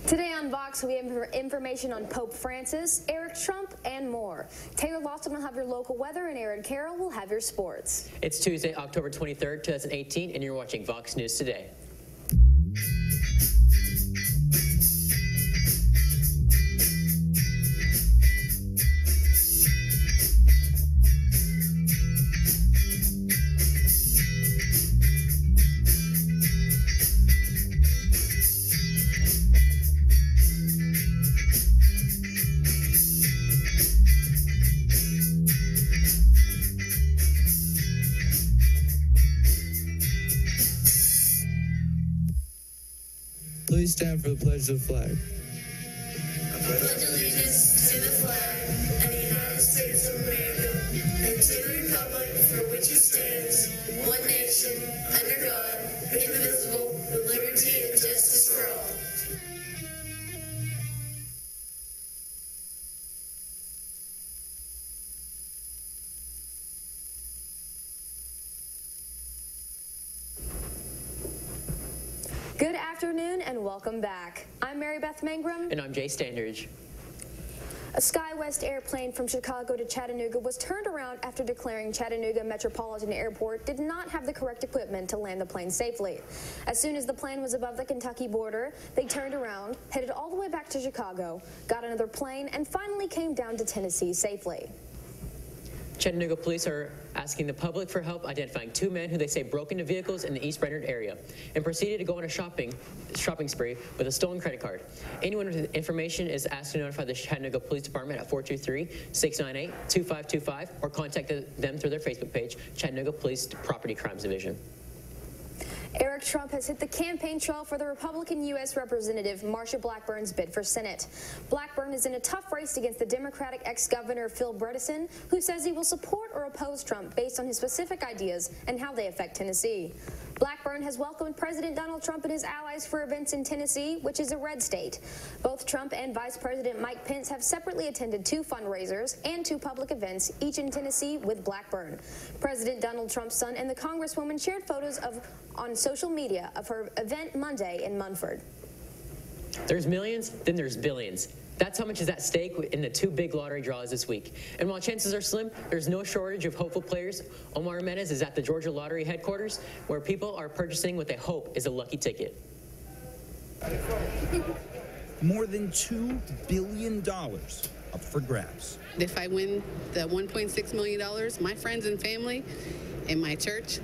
Today on Vox, we have information on Pope Francis, Eric Trump, and more. Taylor Lawson will have your local weather, and Aaron Carroll will have your sports. It's Tuesday, October 23rd, 2018, and you're watching Vox News Today. Please stand for the pledge of the flag. I pledge allegiance to the flag of the United States of America and to the republic for which it stands, one nation, under God, indivisible, with liberty and justice for all. Good afternoon and welcome back. I'm Mary Beth Mangrum. And I'm Jay Standridge. A SkyWest airplane from Chicago to Chattanooga was turned around after declaring Chattanooga Metropolitan Airport did not have the correct equipment to land the plane safely. As soon as the plane was above the Kentucky border, they turned around, headed all the way back to Chicago, got another plane, and finally came down to Tennessee safely. Chattanooga police are asking the public for help identifying two men who they say broke into vehicles in the East Brainerd area and proceeded to go on a shopping spree with a stolen credit card. Anyone with information is asked to notify the Chattanooga Police Department at 423-698-2525 or contact them through their Facebook page, Chattanooga Police Property Crimes Division. Eric Trump has hit the campaign trail for the Republican U.S. Representative Marsha Blackburn's bid for Senate. Blackburn is in a tough race against the Democratic ex-governor Phil Bredesen, who says he will support or oppose Trump based on his specific ideas and how they affect Tennessee. Blackburn has welcomed President Donald Trump and his allies for events in Tennessee, which is a red state. Both Trump and Vice President Mike Pence have separately attended 2 fundraisers and 2 public events, each in Tennessee, with Blackburn. President Donald Trump's son and the Congresswoman shared photos on social media of her event Monday in Munford. There's millions, then there's billions. That's how much is at stake in the 2 big lottery draws this week. And while chances are slim, there's no shortage of hopeful players. Omar Jimenez is at the Georgia Lottery headquarters, where people are purchasing what they hope is a lucky ticket. More than $2 billion up for grabs. If I win the $1.6 million, my friends and family and my church,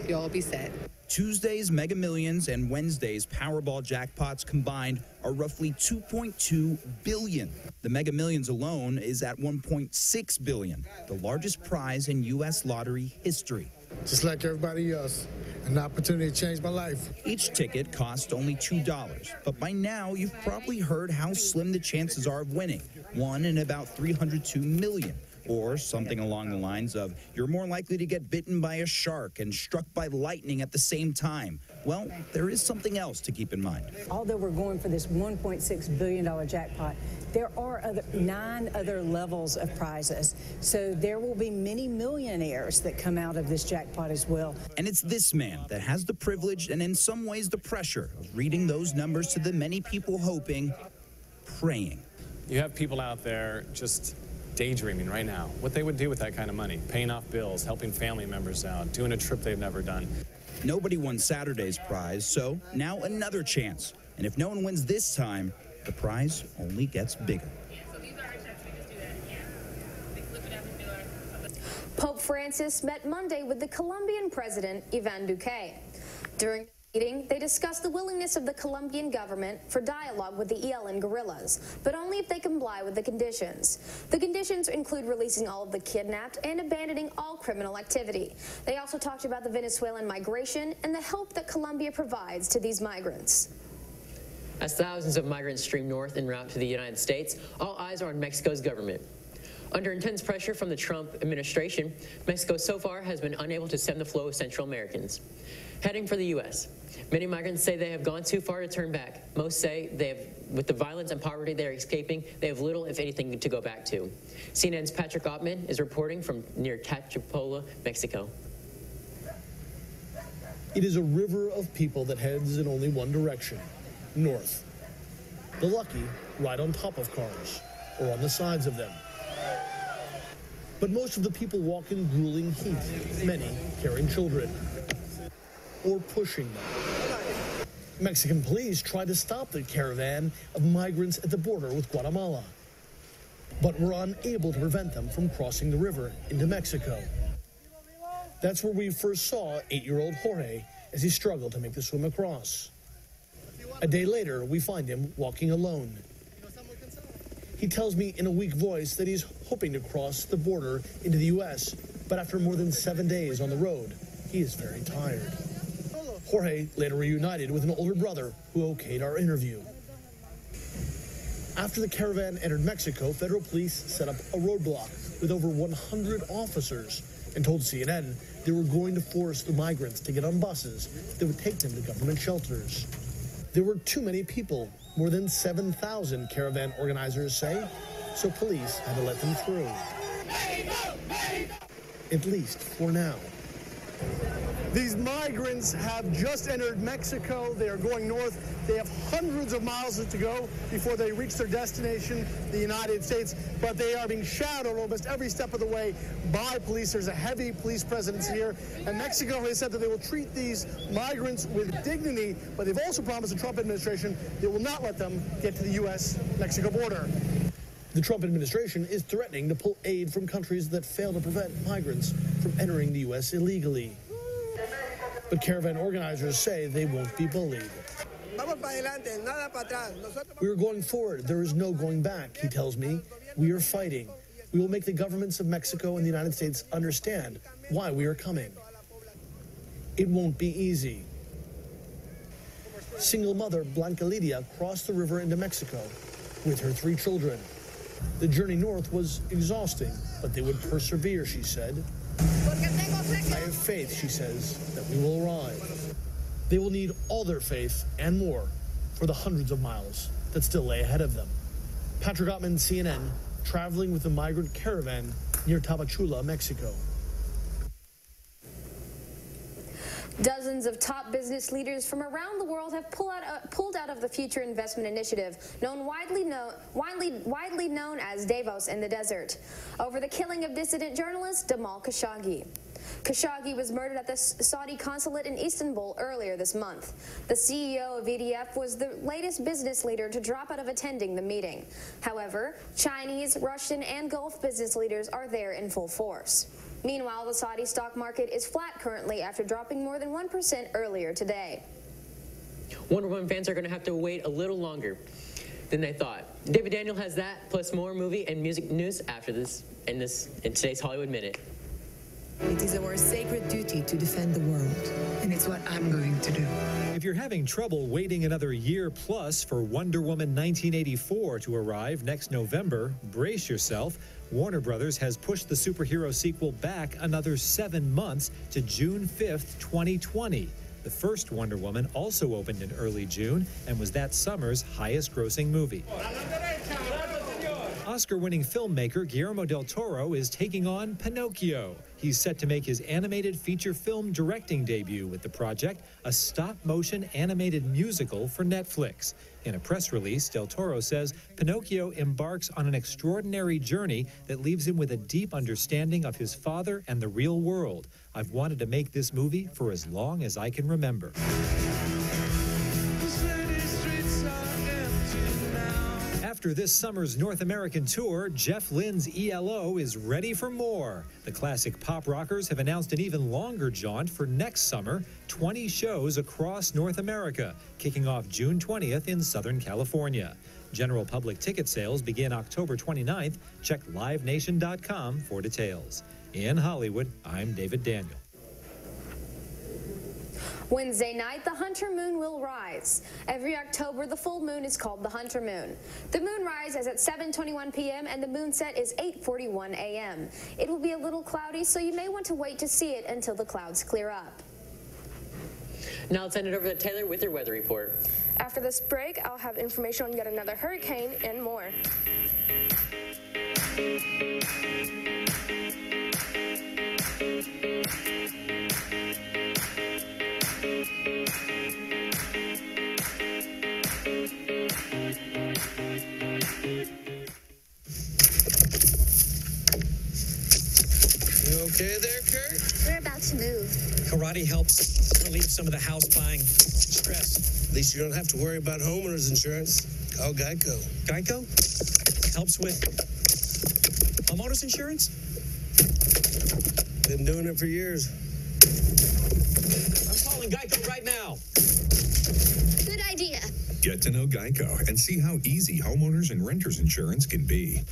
you'll all be set. Tuesday's Mega Millions and Wednesday's Powerball jackpots combined are roughly $2.2 billion. The Mega Millions alone is at $1.6 billion, the largest prize in U.S. lottery history. Just like everybody else, an opportunity to change my life. Each ticket cost only $2, but by now you've probably heard how slim the chances are of winning, 1 in about 302 million. Or something along the lines of, you're more likely to get bitten by a shark and struck by lightning at the same time. Well, there is something else to keep in mind. Although we're going for this $1.6 billion jackpot, there are 9 other levels of prizes. So there will be many millionaires that come out of this jackpot as well. And it's this man that has the privilege and in some ways the pressure of reading those numbers to the many people hoping, praying. You have people out there just daydreaming right now what they would do with that kind of money, paying off bills, helping family members out, doing a trip they've never done. Nobody won Saturday's prize, so now another chance. And if no one wins this time, the prize only gets bigger. Pope Francis met Monday with the Colombian President Iván Duque. During meeting, they discussed the willingness of the Colombian government for dialogue with the ELN guerrillas, but only if they comply with the conditions. The conditions include releasing all of the kidnapped and abandoning all criminal activity. They also talked about the Venezuelan migration and the help that Colombia provides to these migrants. As thousands of migrants stream north en route to the United States, all eyes are on Mexico's government. Under intense pressure from the Trump administration, Mexico so far has been unable to stem the flow of Central Americans heading for the U.S. Many migrants say they have gone too far to turn back. Most say with the violence and poverty they are escaping, they have little, if anything, to go back to. CNN's Patrick Ottman is reporting from near Tachapola, Mexico. It is a river of people that heads in only one direction, north. The lucky ride on top of cars or on the sides of them. But most of the people walk in grueling heat, many carrying children or pushing them. Mexican police tried to stop the caravan of migrants at the border with Guatemala, but were unable to prevent them from crossing the river into Mexico. That's where we first saw 8-year-old Jorge as he struggled to make the swim across. A day later, we find him walking alone. He tells me in a weak voice that he's hoping to cross the border into the U.S., but after more than 7 days on the road, he is very tired. Jorge later reunited with an older brother who okayed our interview. After the caravan entered Mexico, federal police set up a roadblock with over 100 officers and told CNN they were going to force the migrants to get on buses that would take them to government shelters. There were too many people, more than 7,000 caravan organizers say, so police had to let them through. At least for now. These migrants have just entered Mexico. They are going north. They have hundreds of miles to go before they reach their destination, the United States. But they are being shadowed almost every step of the way by police. There's a heavy police presence here. And Mexico has said that they will treat these migrants with dignity, but they've also promised the Trump administration they will not let them get to the U.S.-Mexico border. The Trump administration is threatening to pull aid from countries that fail to prevent migrants from entering the U.S. illegally. But caravan organizers say they won't be bullied. We are going forward. There is no going back, he tells me. We are fighting. We will make the governments of Mexico and the United States understand why we are coming. It won't be easy. Single mother Blanca Lidia crossed the river into Mexico with her 3 children. The journey north was exhausting, but they would persevere, she said. I have faith, she says, that we will arrive. They will need all their faith and more for the hundreds of miles that still lay ahead of them. Patrick Ottman, CNN, traveling with the migrant caravan near Tapachula, Mexico. Dozens of top business leaders from around the world have pulled out of the Future Investment Initiative, widely known as Davos in the desert, over the killing of dissident journalist Jamal Khashoggi. Khashoggi was murdered at the Saudi consulate in Istanbul earlier this month. The CEO of EDF was the latest business leader to drop out of attending the meeting. However, Chinese, Russian, and Gulf business leaders are there in full force. Meanwhile, the Saudi stock market is flat currently after dropping more than 1% earlier today. Wonder Woman fans are going to have to wait a little longer than they thought. David Daniel has that, plus more movie and music news after this in today's Hollywood Minute. It is our sacred duty to defend the world, and it's what I'm going to do. If you're having trouble waiting another year plus for Wonder Woman 1984 to arrive next November, brace yourself. Warner Brothers has pushed the superhero sequel back another 7 months to June 5th, 2020. The first Wonder Woman also opened in early June and was that summer's highest-grossing movie. Oscar-winning filmmaker Guillermo del Toro is taking on Pinocchio. He's set to make his animated feature film directing debut with the project, a stop-motion animated musical for Netflix. In a press release, del Toro says Pinocchio embarks on an extraordinary journey that leaves him with a deep understanding of his father and the real world. I've wanted to make this movie for as long as I can remember. After this summer's North American tour, Jeff Lynne's ELO is ready for more. The classic pop rockers have announced an even longer jaunt for next summer, 20 shows across North America, kicking off June 20th in Southern California. General public ticket sales begin October 29th. Check livenation.com for details. In Hollywood, I'm David Daniel. Wednesday night, the Hunter moon will rise. Every October, the full moon is called the Hunter moon. The moon rise is at 7:21 p.m. and the moon set is 8:41 a.m. It will be a little cloudy, so you may want to wait to see it until the clouds clear up. Now let's send it over to Taylor with your weather report. After this break, I'll have information on yet another hurricane and more. You okay there, Kurt? We're about to move. Karate helps relieve some of the house buying stress. At least you don't have to worry about homeowners insurance. Call Geico. Geico helps with homeowners insurance? Been doing it for years. I'm calling Geico right now. Good idea. Get to know Geico and see how easy homeowners and renters insurance can be.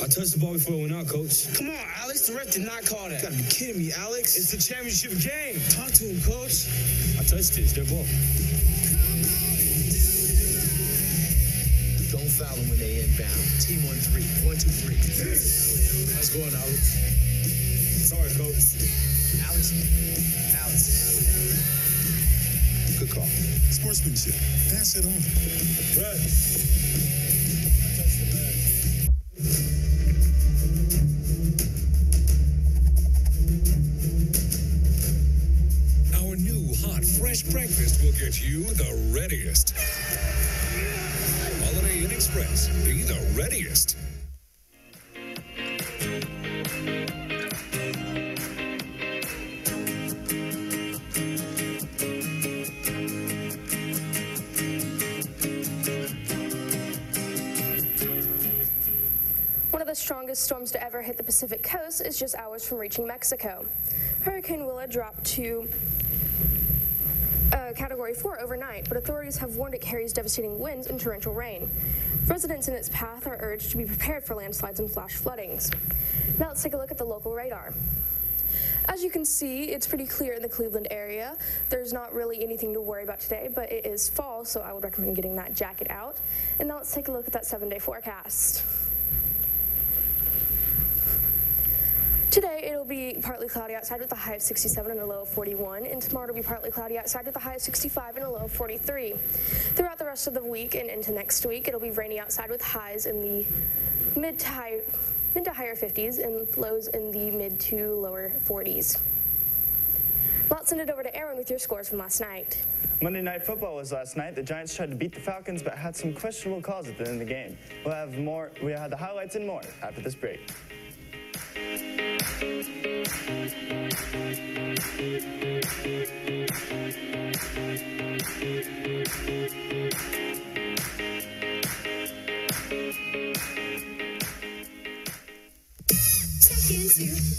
I touched the ball before it went out, Coach. Come on, Alex. The ref did not call that. You gotta be kidding me, Alex. It's the championship game. Talk to him, Coach. I touched it. It's their ball. Don't foul them when they inbound. Team 1-3. 1-2-3. How's it going, Alex? Sorry, Coach. Alex. Good call. Sportsmanship. Pass it on. Right. Our new hot, fresh breakfast will get you the readiest. Holiday Inn Express. Be the readiest. One of the strongest storms to ever hit the Pacific coast is just hours from reaching Mexico. Hurricane Willa dropped to Category 4 overnight, but authorities have warned it carries devastating winds and torrential rain. Residents in its path are urged to be prepared for landslides and flash floodings. Now let's take a look at the local radar. As you can see, it's pretty clear in the Cleveland area. There's not really anything to worry about today, but it is fall, so I would recommend getting that jacket out. And now let's take a look at that 7-day forecast. Today, it'll be partly cloudy outside with a high of 67 and a low of 41, and tomorrow it'll be partly cloudy outside with a high of 65 and a low of 43. Throughout the rest of the week and into next week, it'll be rainy outside with highs in the mid to higher 50s and lows in the mid to lower 40s. Well, let's send it over to Aaron with your scores from last night. Monday Night Football was last night. The Giants tried to beat the Falcons, but had some questionable calls at the end of the game. We have the highlights and more after this break.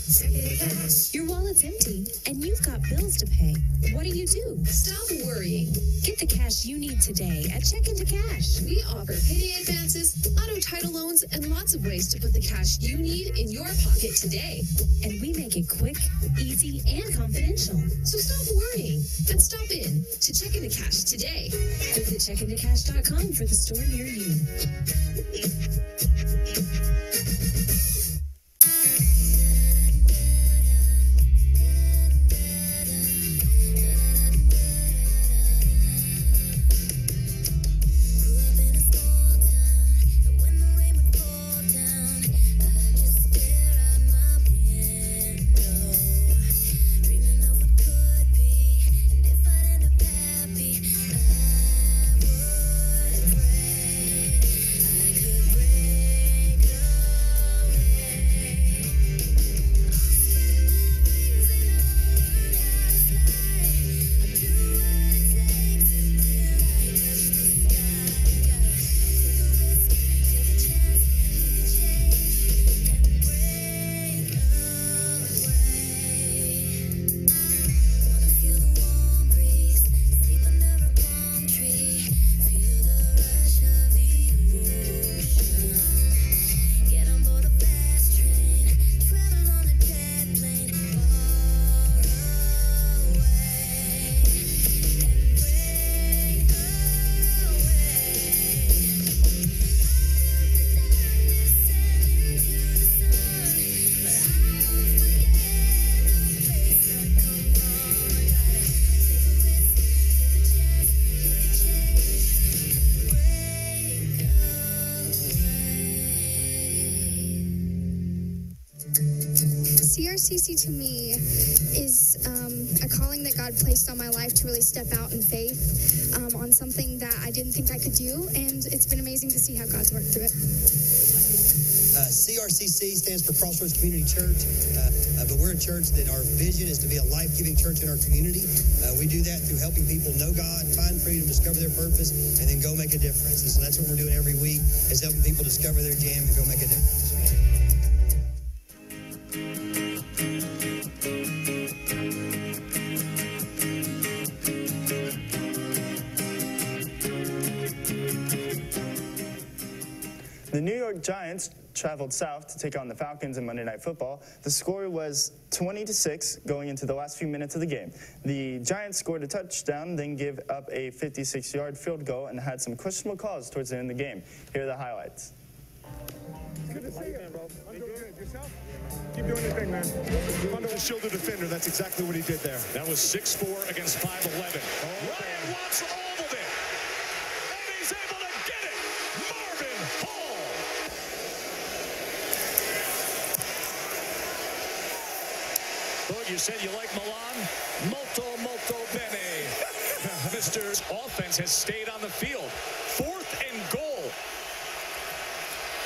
Second cash. Your wallet's empty, and you've got bills to pay. What do? Stop worrying. Get the cash you need today at Check Into Cash. We offer payday advances, auto title loans, and lots of ways to put the cash you need in your pocket today. And we make it quick, easy, and confidential. So stop worrying and stop in to Check Into Cash today. Visit checkintocash.com for the store near you. Happy. 100% CRCC to me is a calling that God placed on my life to really step out in faith on something that I didn't think I could do, and it's been amazing to see how God's worked through it. CRCC stands for Crossroads Community Church, but we're a church that our vision is to be a life-giving church in our community. We do that through helping people know God, find freedom, discover their purpose, and then go make a difference. And so that's what we're doing every week, is helping people discover their jam and go make a difference. The New York Giants traveled south to take on the Falcons in Monday Night Football. The score was 20-6 going into the last few minutes of the game. The Giants scored a touchdown, then gave up a 56-yard field goal and had some questionable calls towards the end of the game. Here are the highlights. Good to see you, bro. I'm doing good. Yourself? Keep doing your thing, man. Under the shoulder defender. That's exactly what he did there. That was 6'4" against 5'11". Ryan Watts ovaled it, and he's able to get it. Marvin Hall. Thought you said you like Milan? Molto bene. Mr. Offense has stayed on the field. 4th and goal.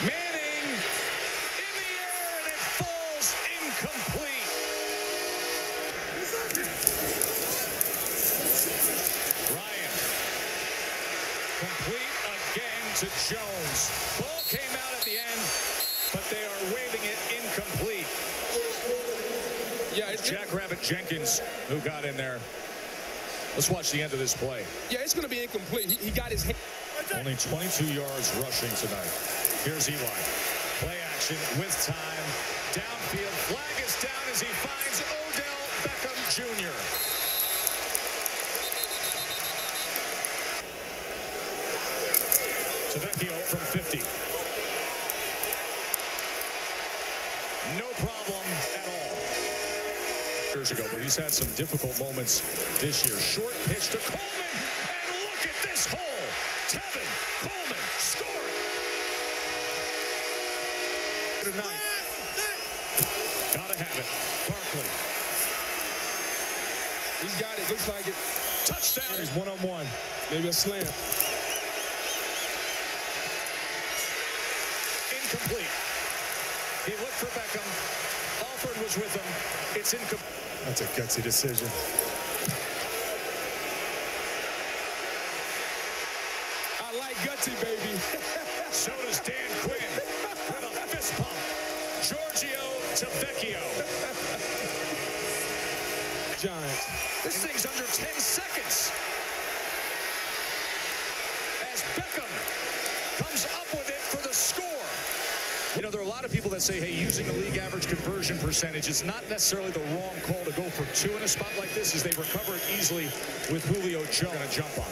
Manning in the air, and it falls incomplete. Ryan. Complete again to Jones. Ball came out at the end, but they are waving it incomplete. Yeah, it's Jackrabbit Jenkins who got in there. Let's watch the end of this play. Yeah, it's going to be incomplete. He got his hand. Only 22 yards rushing tonight. Here's Eli. Play action with time. Downfield. Flag is down as he finds Odell Beckham Jr. Tavecchio from 50. No problem at all. Years ago, but he's had some difficult moments this year. Short pitch to Coleman, and look at this hole. Tevin Coleman scoring. Tonight. Gotta have it. Barkley. He's got it. Looks like it. Touchdown. He's one-on-one. Maybe a slam. Incomplete. He looked for Beckham. Alford was with him. It's incomplete. That's a gutsy decision. I like gutsy, baby. So does Dan Quinn with a fist pump. Giorgio Tavecchio. Giants. This thing's under 10 seconds. As Beckham comes up with it for the score. You know, there are a lot of people that say, hey, using a league average conversion percentage is not necessarily the wrong call to go for 2 in a spot like this, as they recover it easily with Julio Jones and a jump on.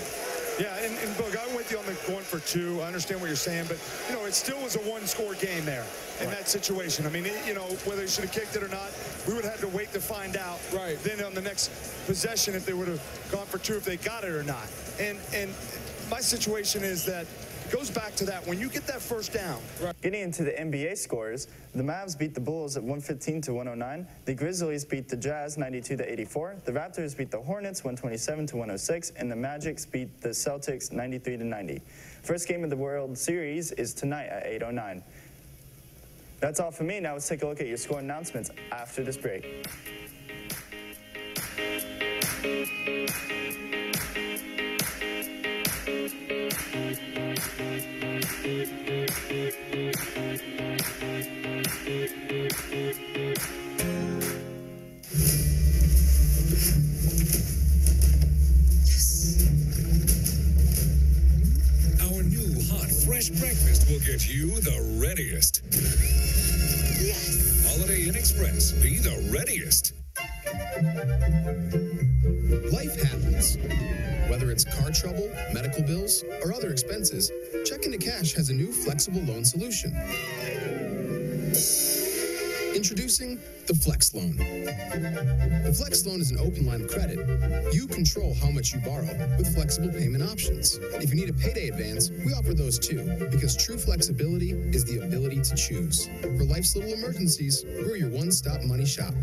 Yeah, and Boog, I'm with you on the going for 2. I understand what you're saying, but, you know, it still was a one-score game there in that situation. I mean, you know, whether he should have kicked it or not, we would have had to wait to find out. Right. Then on the next possession, if they would have gone for 2, if they got it or not. And my situation is that it goes back to that. When you get that first down. Right. Getting into the NBA scores, the Mavs beat the Bulls at 115-109. The Grizzlies beat the Jazz 92-84. The Raptors beat the Hornets 127-106. And the Magic beat the Celtics 93-90. First game of the World Series is tonight at 8:09. That's all for me. Now let's take a look at your score announcements after this break. Our new hot, fresh breakfast will get you the readiest. Yes. Holiday Inn Express. Be the readiest. Life happens. Whether it's car trouble, medical bills, or other expenses, Check Into Cash has a new flexible loan solution. Introducing the Flex Loan. The Flex Loan is an open line of credit. You control how much you borrow with flexible payment options. If you need a payday advance, we offer those too, because true flexibility is the ability to choose. For life's little emergencies, we're your one-stop money shop.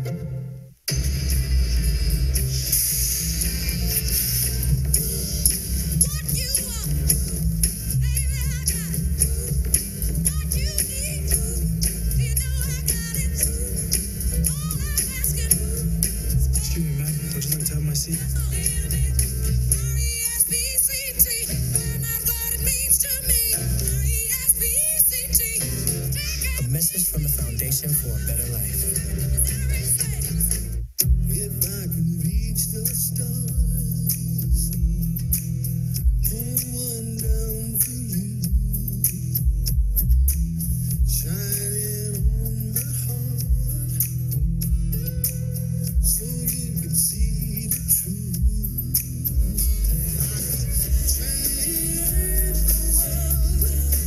A message from the Foundation for a Better Life. If I could reach the stars, pull one down for you, shining on my heart, so you can see the truth. I could change the world.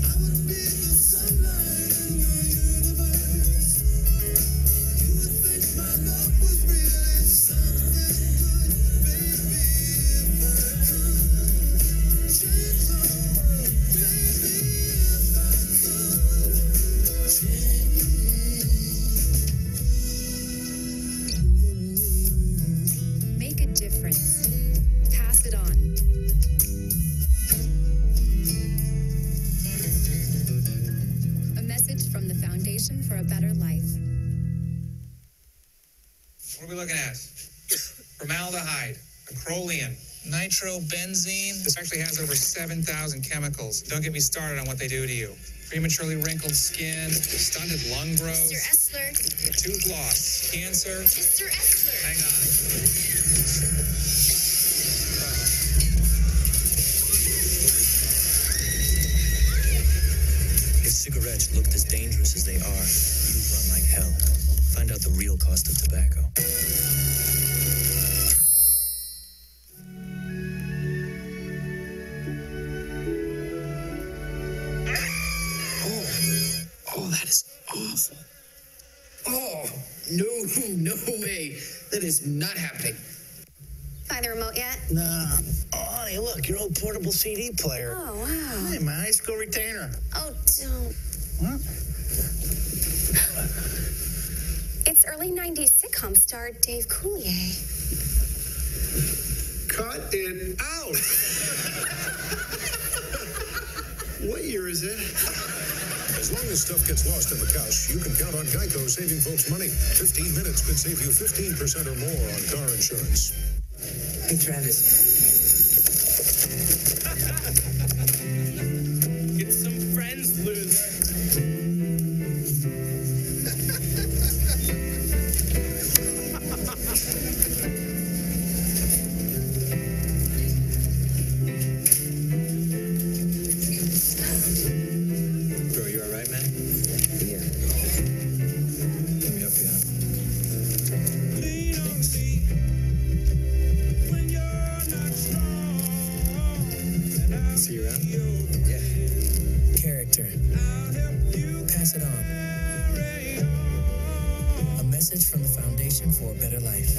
I would be the sunlight in your universe. You would think my love was really something good, baby. If I could change the world, baby. If I could change the world. Make a difference. Pass it on. A message from the Foundation for a Better Life. What are we looking at? Formaldehyde, acrolein, nitrobenzene. This actually has over 7,000 chemicals. Don't get me started on what they do to you. Prematurely wrinkled skin, stunted lung growth, Mr. Essler. tooth loss, cancer. Mr. Essler. Hang on. If cigarettes looked as dangerous as they are, you'd run like hell. Find out the real cost of tobacco. Oh, that is awful. Oh, no way. That is not happening. Find the remote yet? Nah. Oh, hey, look, your old portable CD player. Oh, wow. Hey, my high school retainer. Oh, don't. What? It's early 90s sitcom star Dave Coulier. Cut it out. What year is it? As long as stuff gets lost in the couch, you can count on Geico saving folks money. 15 minutes could save you 15% or more on car insurance. Hey, Travis. Get some friends, loser. Bro, you all right, man? Yeah. Let me help you out. See you around? Yeah. Character. Pass it on. A message from the Foundation for a Better Life.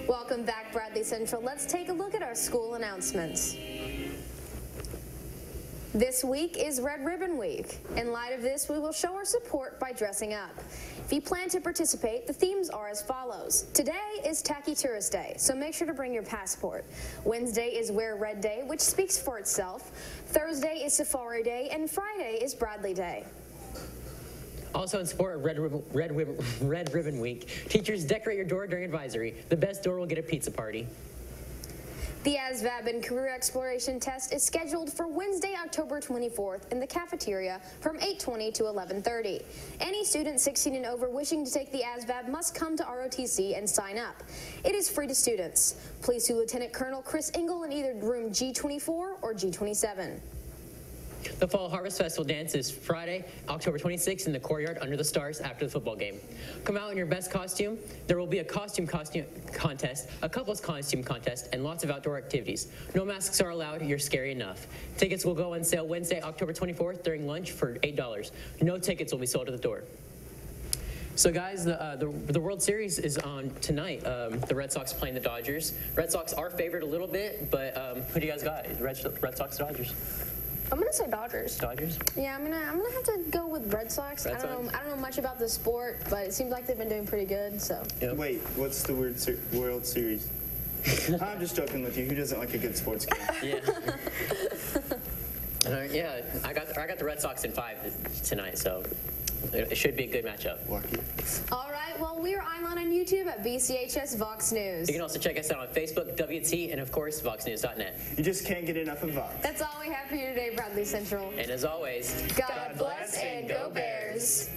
Welcome back, Bradley Central. Let's take a look at our school announcements. This week is Red Ribbon Week. In light of this, we will show our support by dressing up. If you plan to participate, the themes are as follows. Today is Tacky Tourist Day, so make sure to bring your passport. Wednesday is Wear Red Day, which speaks for itself. Thursday is Safari Day, and Friday is Bradley Day. Also in support of Red Ribbon Week, teachers decorate your door during advisory. The best door will get a pizza party. The ASVAB and Career Exploration Test is scheduled for Wednesday, October 24th in the cafeteria from 8:20 to 11:30. Any student 16 and over wishing to take the ASVAB must come to ROTC and sign up. It is free to students. Please see Lieutenant Colonel Chris Engel in either room G24 or G27. The Fall Harvest Festival dance is Friday, October 26th in the courtyard under the stars after the football game. Come out in your best costume. There will be a costume contest, a couples costume contest, and lots of outdoor activities. No masks are allowed. You're scary enough. Tickets will go on sale Wednesday, October 24th during lunch for $8. No tickets will be sold at the door. So guys, the World Series is on tonight. The Red Sox playing the Dodgers. Red Sox are favored a little bit, but who do you guys got? Red Sox, Dodgers? I'm gonna say Dodgers. Dodgers? Yeah, I'm gonna have to go with Red Sox. I don't know much about the sport, but it seems like they've been doing pretty good. So. Yep. Wait, what's the World Series? I'm just joking with you. Who doesn't like a good sports game? Yeah. Yeah, I got the Red Sox in 5 tonight, so it should be a good matchup. Lucky. All right, well, we are online on YouTube at BCHS VOX News. You can also check us out on Facebook, WT, and of course, VoxNews.net. You just can't get enough of Vox. That's all we have for you today, Bradley Central. And as always, God bless and go Bears.